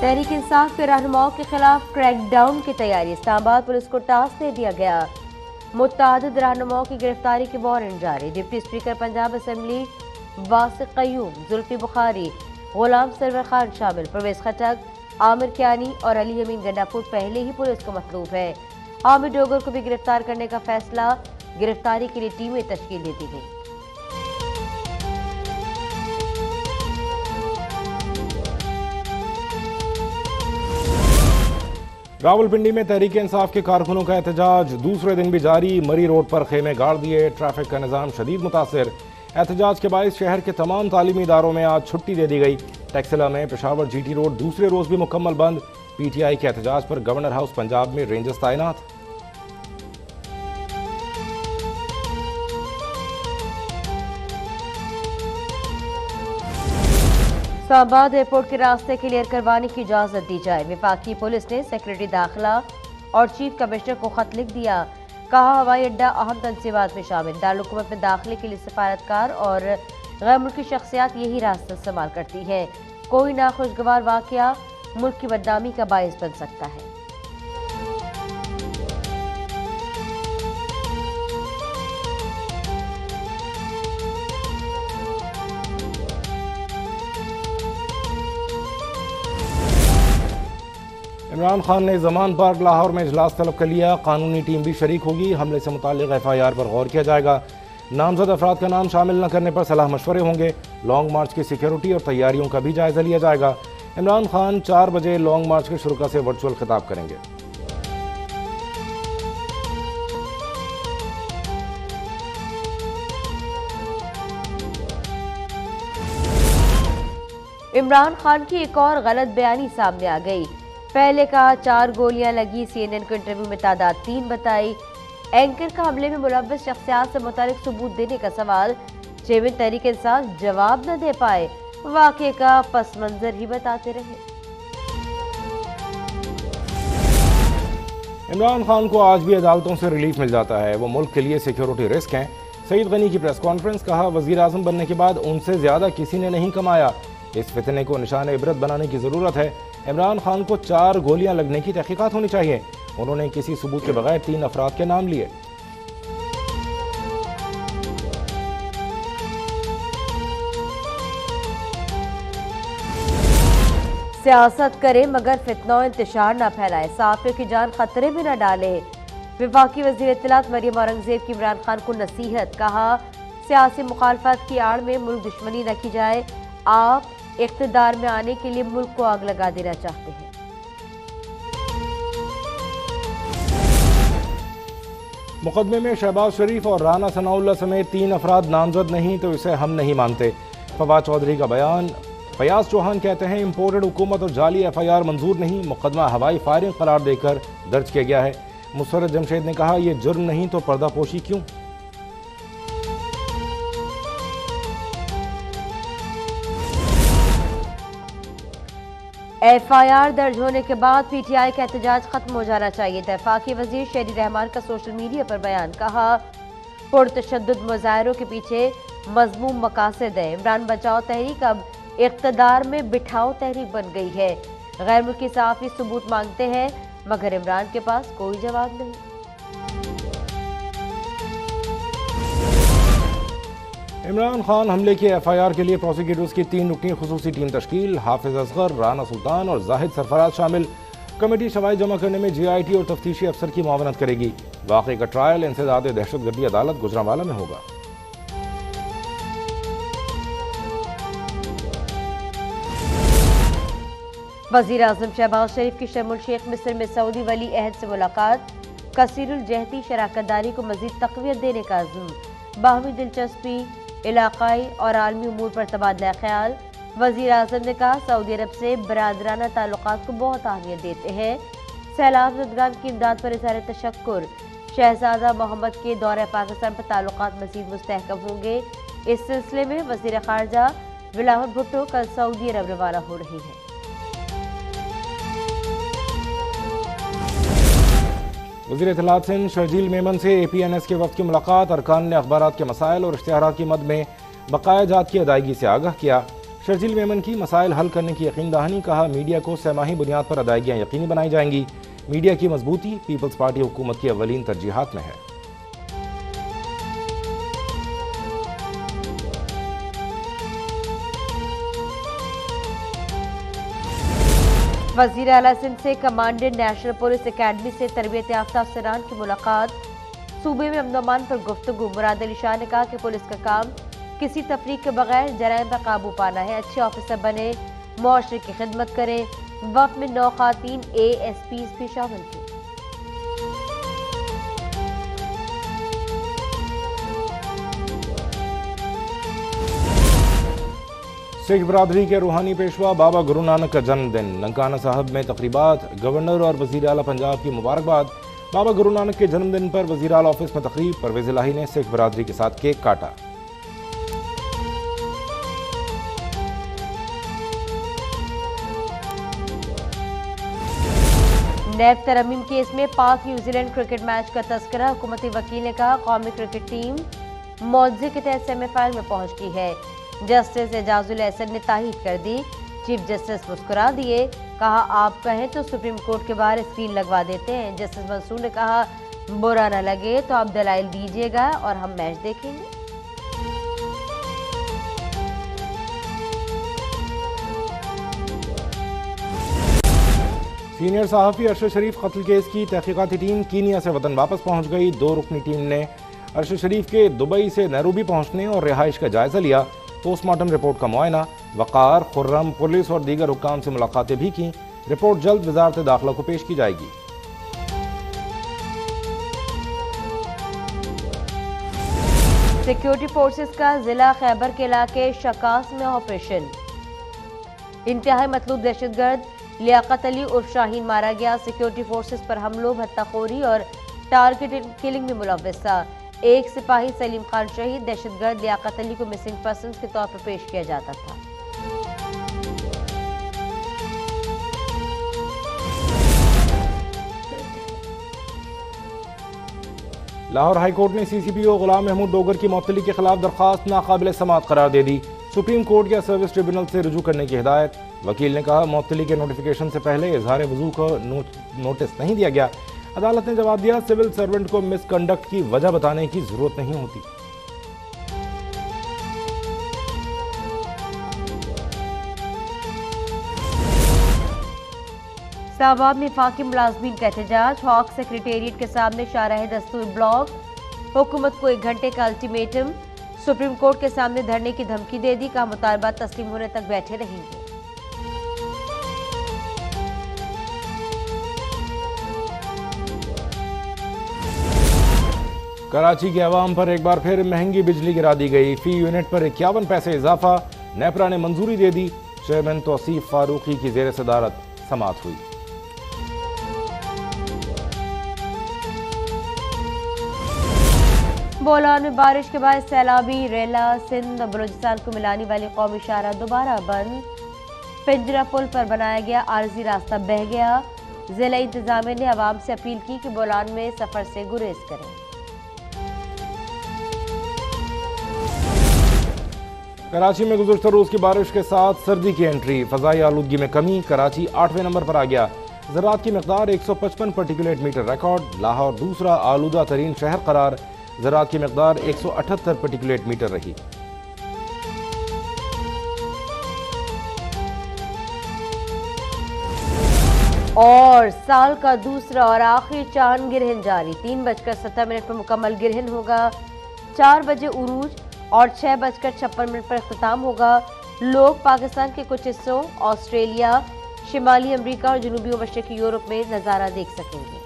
तहरीक इंसाफ के रहनुमाओं के खिलाफ क्रैकडाउन की तैयारी। इस्लामाबाद पुलिस को टास्क दे दिया गया। मुतअद्दिद रहनुमाओं की गिरफ्तारी के वारंट जारी। Deputy speaker Punjab assembly वासिक Qayyum, Zulfi Bukhari, गुलाम सरवर खान शामिल। परवेज खटक, आमिर कियानी और अली अमीन गंडापुर पहले ही पुलिस को मतलूब है। आमिर डोगर को भी गिरफ्तार करने का फैसला। गिरफ्तारी के लिए टीमें तश्कील दे दी गई। रावलपिंडी में तहरीक इंसाफ के कारकुनों का एहतजाज दूसरे दिन भी जारी। मरी रोड पर खेमे गाड़ दिए। ट्रैफिक का निज़ाम शदीद मुतासर। एहतजाज के बायस शहर के तमाम तालीमी इदारों में आज छुट्टी दे दी गई। टैक्सिला में पेशावर GT रोड दूसरे रोज भी मुकम्मल बंद। PTI के एहतजाज पर गवर्नर हाउस पंजाब में रेंजर्स तैनात। इस्लामाबाद एयरपोर्ट के रास्ते क्लियर करवाने की इजाजत दी जाए। वफाकी पुलिस ने सेक्रेटरी दाखिला और चीफ कमिश्नर को खत लिख दिया। कहा हवाई अड्डा अहम तनसीबात में शामिल। दारुल-हुकूमत में दाखिले के लिए सफारतकार और गैर मुल्की शख्सियात यही रास्ता इस्तेमाल करती है। कोई नाखुशगवार वाकया मुल्क की बदनामी का बायस बन सकता है। इमरान खान ने जमान पार्क लाहौर में इजलास तलब कर लिया। कानूनी टीम भी शरीक होगी। हमले से मुताल्लिक FIR पर गौर किया जाएगा। नामजद अफराद का नाम शामिल न करने पर सलाह मशवरे होंगे। लॉन्ग मार्च की सिक्योरिटी और तैयारियों का भी जायजा लिया जाएगा। इमरान खान 4 बजे लॉन्ग मार्च के शुरुका से वर्चुअल खिताब करेंगे। इमरान खान की एक और गलत बयानी सामने आ गई। पहले कहा 4 गोलियां लगी। CNN को इंटरव्यू में तादाद 3 बताई। एंकर का हमले में मुलव्वस शख्सियात से मुतालिक सबूत देने का सवाल। चेयरमैन तहरीक इंसाफ जवाब न दे पाए। वाकये का पस मंजर ही बताते रहे। इमरान खान को आज भी अदालतों से रिलीफ मिल जाता है। वो मुल्क के लिए सिक्योरिटी रिस्क हैं। सईद गनी की प्रेस कॉन्फ्रेंस। कहा वजीर आजम बनने के बाद उनसे ज्यादा किसी ने नहीं कमाया। इस फितने को निशान इबरत बनाने की जरूरत है। इमरान खान को 4 गोलियां लगने की तहकीकात होनी चाहिए। उन्होंने किसी सबूत के बगैर 3 अफराद के नाम लिए। सियासत करे मगर फितना और इंतशार न फैलाए। सहाफियों की जान खतरे में न डाले। वफाकी वजीर इत्तलात मरियम औरंगजेब की इमरान खान को नसीहत। कहा सियासी मुखालफत की आड़ में मुल्क दुश्मनी न की जाए। आप इख्तिदार में आने के लिए मुल्क को आग लगा देना चाहते हैं। मुकदमे में शहबाज शरीफ और राना सनाउल्लाह समेत 3 अफराद नामजद नहीं तो इसे हम नहीं मानते। फवाद चौधरी का बयान। फयाज चौहान कहते हैं इम्पोर्टेड हुकूमत और जाली FIR मंजूर नहीं। मुकदमा हवाई फायरिंग करार देकर दर्ज किया गया है। मुसर्रत जमशेद ने कहा यह जुर्म नहीं तो पर्दापोशी क्यों। FIR दर्ज होने के बाद PTI का एहतजाज खत्म हो जाना चाहिए था। वफाकी वजीर शहरी रहमान का सोशल मीडिया पर बयान। कहा पुरतशद्दुद मुजाहिरों के पीछे मजमूम मकासद है। इमरान बचाओ तहरीक अब इख्तदार में बिठाओ तहरीक बन गई है। गैर मुल्की सहाफी सबूत मांगते हैं मगर इमरान के पास कोई जवाब नहीं। इमरान खान हमले की FIR के लिए प्रोसिक्यूटर्स की 3 रुकनी खुसूसी टीम तश्कील। हाफिज असगर, राना सुल्तान और जाहिद सरफराज शामिल। कमेटी शवाहिद जमा करने में GIT और तफ्तीशी अफसर की मुआवनत करेगी। वाक़े का ट्रायल इंसदाद दहशतगर्दी अदालत गुजरांवाला में होगा। वजीर आजम शहबाज शरीफ की शर्म उल शेख मिस्र में सऊदी वली अहद से मुलाकात। कसीरुल जहती शराकतदारी को मजीद तक़वियत देने का अज़्म। बाहमी दिलचस्पी, इलाकाई और आलमी उमूर पर तबादला ख्याल। वजीर आजम ने कहा सऊदी अरब से बरादराना ताल्लुकात को बहुत अहमियत देते हैं। सैलाब ज़दगान की इमदाद पर इज़हार तशक्कुर। शहजादा मोहम्मद के दौरे पाकिस्तान पर ताल्लुकात मज़ीद मुस्तहकम होंगे। इस सिलसिले में वज़ीर ख़ारजा बिलावल भुट्टो कल सऊदी अरब रवाना हो रही हैं। वज़ीर इत्तलात सिंध शर्जील मेमन से APNS के वक्त की मुलाकात। अरकान ने अखबारात के मसाइल और इश्तिहारात की मद में बकाया जात की अदायगी से आगाह किया। शर्जील मेमन की मसाइल हल करने की यकीन दहानी। कहा मीडिया को सहमाही बुनियाद पर अदायगियाँ यकीनी बनाई जाएंगी। मीडिया की मजबूती पीपल्स पार्टी हुकूमत की अव्वलीन तरजीहात में है। वज़ीर आला सिंध से कमांडेंट नेशनल पुलिस अकेडमी से तरबियत याफ्ता अफसरान की मुलाकात। सूबे में अमन-ओ-अमान पर गुफ्तगू। मुराद अली शाह ने कहा कि पुलिस का काम किसी तफरीक के बगैर जराइम पर काबू पाना है। अच्छे ऑफिसर बने, मुआशरे की खिदमत करें। वक्त में 9 खातीन ASPs भी शामिल थी। सिख बरादरी के रूहानी पेशवा बाबा गुरु नानक का जन्मदिन। ननकाना साहब में तकरीबात। गवर्नर और वज़ीर आला पंजाब की मुबारकबाद। बाबा गुरु नानक के जन्मदिन पर वज़ीर आला ऑफिस में तकरीब। परवेज़ इलाही ने सिख बरादरी के साथ केक काटा। नैब तरमीम केस में पाक न्यूजीलैंड क्रिकेट मैच का तस्करा। हुकूमती वकील ने कहा कौमी क्रिकेट टीम मुआवजे के तहत सेमीफाइनल में पहुंच गई है। जस्टिस एजाजुल एहसन ने ताहीद कर दी। चीफ जस्टिस मुस्कुरा दिए। कहा आप कहें तो सुप्रीम कोर्ट के बाहर स्क्रीन लगवा देते हैं। जस्टिस मंसूर ने कहा बुरा न लगे तो आप दलाइल दीजिएगा और हम मैच देखेंगे। सीनियर सहाफ़ी अरशद शरीफ कत्ल केस की तहकीकाती टीम कीनिया से वतन वापस पहुंच गई। 2 रुकनी टीम ने अरशद शरीफ के दुबई से नैरोबी पहुंचने और रिहाइश का जायजा लिया। पोस्टमार्टम रिपोर्ट का मुआयना। वक़ार, खुर्रम, पुलिस और दीगर हुक्काम से मुलाकातें भी की। रिपोर्ट जल्द वज़ारत दाखिला को पेश की जाएगी। सिक्योरिटी फोर्सेस का जिला खैबर के इलाके शकास में ऑपरेशन। इंतहाई मतलूब दहशतगर्द लियाकत अली उर्फ शाहीन मारा गया। सिक्योरिटी फोर्सेस पर हमलों, भत्ताखोरी और टारगेट किलिंग में मुलव्वस था। एक सिपाही सलीम खान शहीद। दहशतगर्द लियाकत अली को मिसिंग पर्सन्स के तौर पर पेश किया जाता था। लाहौर हाईकोर्ट ने CCPO गुलाम महमूद डोगर की मुअत्तली के खिलाफ दरख्वास्त नाकाबिल समाअत करार दे दी। सुप्रीम कोर्ट या सर्विस ट्रिब्यूनल से रुजू करने की हिदायत। वकील ने कहा मुअत्तली के नोटिफिकेशन से पहले इजहार वजू को नोटिस नहीं दिया गया। अदालत ने जवाब दिया सिविल सर्वेंट को मिसकंडक्ट की वजह बताने की जरूरत नहीं होती। इस्लामाबाद में वफाकी मुलाजमीन का एहतजाज। हॉक सेक्रेटेरिएट के सामने शाहराह दस्तूर ब्लॉक। हुकूमत को 1 घंटे का अल्टीमेटम। सुप्रीम कोर्ट के सामने धरने की धमकी दे दी। कहा मुतालबात तस्लीम होने तक बैठे रहेंगे। कराची के अवाम पर एक बार फिर महंगी बिजली गिरा दी गई। फी यूनिट पर 51 पैसे इजाफा। नेपरा ने मंजूरी दे दी। चेयरमैन तौसीफ फारूकी की जेर सदारत समाअत हुई। बोलान में बारिश के बाद सैलाबी रेला सिंध और बलूचिस्तान को मिलाने वाली कौमी शाहराह दोबारा बंद। पिंजरा पुल पर बनाया गया आरजी रास्ता बह गया। जिला इंतजामिया ने आवाम से अपील की कि बोलान में सफर से गुरेज करें। कराची में गुज़श्ता रोज की बारिश के साथ सर्दी की एंट्री। फ़ज़ाई आलूदगी में कमी। कराची 8वें नंबर पर आ गया। ज़राअत की मकदार 155 पार्टिकुलेट मीटर रिकॉर्ड। लाहौर दूसरा आलूदा तरीन शहर करार। ज़राअत की मकदार 178 पार्टिकुलेट मीटर रही। और साल का दूसरा और आखिरी चांद गिरहन जारी। 3:17 पर मुकम्मल गिरहन होगा। 4 बजे उरूज और 6:56 पर इख्तिताम होगा। लोग पाकिस्तान के कुछ हिस्सों, ऑस्ट्रेलिया, शिमाली अमेरिका और जनूबी व मशरकी यूरोप में नज़ारा देख सकेंगे।